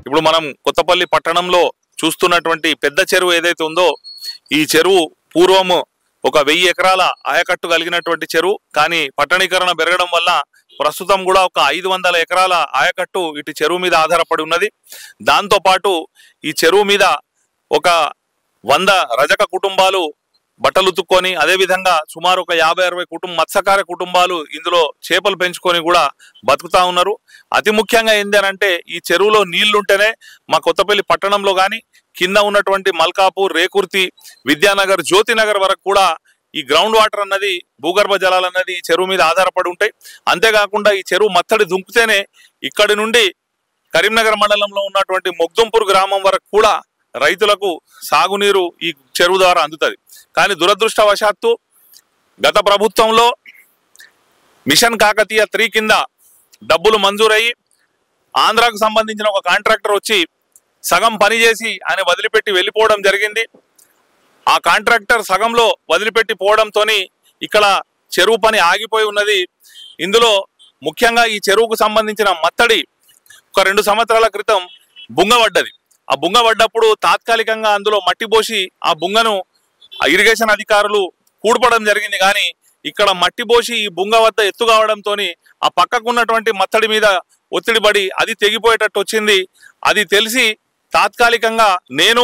ఇప్పుడు మనం కొత్తపల్లి పట్టణంలో చూస్తున్నటువంటి పెద్ద చెరువు ఏదైతే ఉందో ఈ చెరువు పూర్వము ఒక 1000 ఎకరాల ఆయకట్టు కలిగినటువంటి చెరువు. కానీ పట్టణీకరణ పెరగడం వల్ల ప్రస్తుతం కూడా ఒక 500 ఎకరాల ఆయకట్టు ఇటు చెరువు మీద ఆధారపడి ఉన్నది. దాంతోపాటు ఈ చెరువు మీద ఒక 100 రజక కుటుంబాలు బట్టలు ఉతుక్కొని, అదేవిధంగా సుమారు ఒక 50-60 మత్స్యకార కుటుంబాలు ఇందులో చేపలు పెంచుకొని కూడా బతుకుతా ఉన్నారు. అతి ముఖ్యంగా ఏంది అంటే ఈ చెరువులో నీళ్లుంటేనే మా కొత్తపల్లి పట్టణంలో కానీ కింద ఉన్నటువంటి మల్కాపూర్, రేకుర్తి, విద్యానగర్, జ్యోతినగర్ వరకు కూడా ఈ గ్రౌండ్ వాటర్ అన్నది, భూగర్భ జలాలు అన్నది ఈ చెరువు మీద ఆధారపడి ఉంటాయి. అంతేకాకుండా ఈ చెరువు మత్తడి దుంకుతేనే ఇక్కడి నుండి కరీంనగర్ మండలంలో ఉన్నటువంటి మొగ్దుంపూర్ గ్రామం వరకు కూడా రైతులకు సాగునీరు ఈ చెరువు ద్వారా అందుతుంది. కానీ దురదృష్టవశాత్తు గత ప్రభుత్వంలో మిషన్ కాకతీయ 3 కింద డబ్బులు మంజూరయ్యి ఆంధ్రాకు సంబంధించిన ఒక కాంట్రాక్టర్ వచ్చి సగం పని చేసి ఆయన వదిలిపెట్టి వెళ్ళిపోవడం జరిగింది. ఆ కాంట్రాక్టర్ సగంలో వదిలిపెట్టి పోవడంతో ఇక్కడ చెరువు పని ఆగిపోయి ఉన్నది. ఇందులో ముఖ్యంగా ఈ చెరువుకు సంబంధించిన మత్తడి ఒక 2 సంవత్సరాల క్రితం బుంగబడ్డది. ఆ బుంగబడ్డప్పుడు తాత్కాలికంగా అందులో మట్టి పోసి ఆ బుంగను ఇరిగేషన్ అధికారులు కూడపడం జరిగింది. కానీ ఇక్కడ మట్టి పోసి ఈ బుంగ వద్ద ఎత్తు కావడంతో ఆ పక్కకున్నటువంటి మత్తడి మీద ఒత్తిడి పడి అది తెగిపోయేటట్టు వచ్చింది. అది తెలిసి తాత్కాలికంగా నేను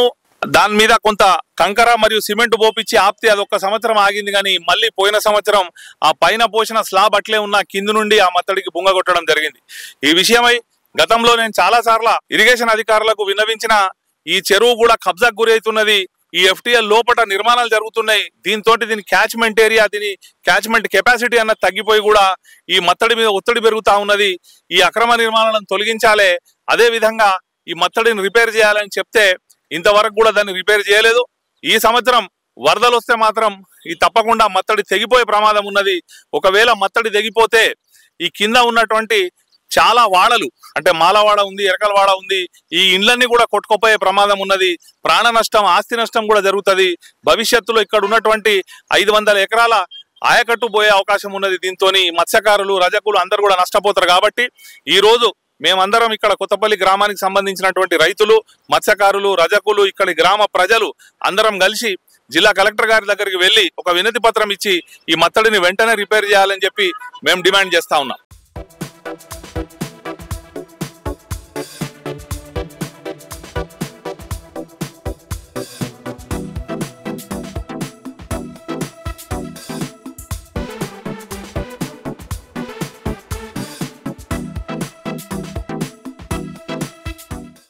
దాని మీద కొంత కంకర మరియు సిమెంట్ పోపిచ్చి ఆపితే అది 1 సంవత్సరం ఆగింది. కానీ మళ్ళీ పోయిన సంవత్సరం ఆ పైన పోసిన స్లాబ్ అట్లే ఉన్న కింది నుండి ఆ మత్తడికి బుంగ కొట్టడం జరిగింది. ఈ విషయమై గతంలో నేను చాలా సార్లు ఇరిగేషన్ అధికారులకు విన్నవించిన ఈ చెరువు కూడా కబ్జాకు గురి అవుతున్నది. ఈ FTL లోపల నిర్మాణాలు జరుగుతున్నాయి. దీని క్యాచ్మెంట్ ఏరియా, దీని క్యాచ్మెంట్ కెపాసిటీ అన్నది తగ్గిపోయి కూడా ఈ మత్తడి మీద ఒత్తిడి పెరుగుతా ఉన్నది. ఈ అక్రమ నిర్మాణాలను తొలగించాలి, అదే విధంగా ఈ మత్తడిని రిపేర్ చేయాలని చెప్తే ఇంతవరకు కూడా దాన్ని రిపేర్ చేయలేదు. ఈ సంవత్సరం వరదలు వస్తే మాత్రం ఈ తప్పకుండా మత్తడి తెగిపోయే ప్రమాదం ఉన్నది. ఒకవేళ మత్తడి తెగిపోతే ఈ కింద ఉన్నటువంటి చాలా వాడలు అంటే మాలవాడ ఉంది, ఎరకలవాడ ఉంది, ఈ ఇండ్లన్నీ కూడా కొట్టుకుపోయే ప్రమాదం ఉన్నది. ప్రాణ నష్టం, ఆస్తి నష్టం కూడా జరుగుతుంది. భవిష్యత్తులో ఇక్కడ ఉన్నటువంటి 500 ఎకరాల ఆయకట్టు పోయే అవకాశం ఉన్నది. దీంతో మత్స్యకారులు, రజకులు అందరూ కూడా నష్టపోతారు. కాబట్టి ఈ రోజు మేమందరం ఇక్కడ కొత్తపల్లి గ్రామానికి సంబంధించినటువంటి రైతులు, మత్స్యకారులు, రజకులు, ఇక్కడి గ్రామ ప్రజలు అందరం కలిసి జిల్లా కలెక్టర్ గారి దగ్గరికి వెళ్ళి ఒక వినతి పత్రం ఇచ్చి ఈ మత్తడిని వెంటనే రిపేర్ చేయాలని చెప్పి మేము డిమాండ్ చేస్తా ఉన్నాం.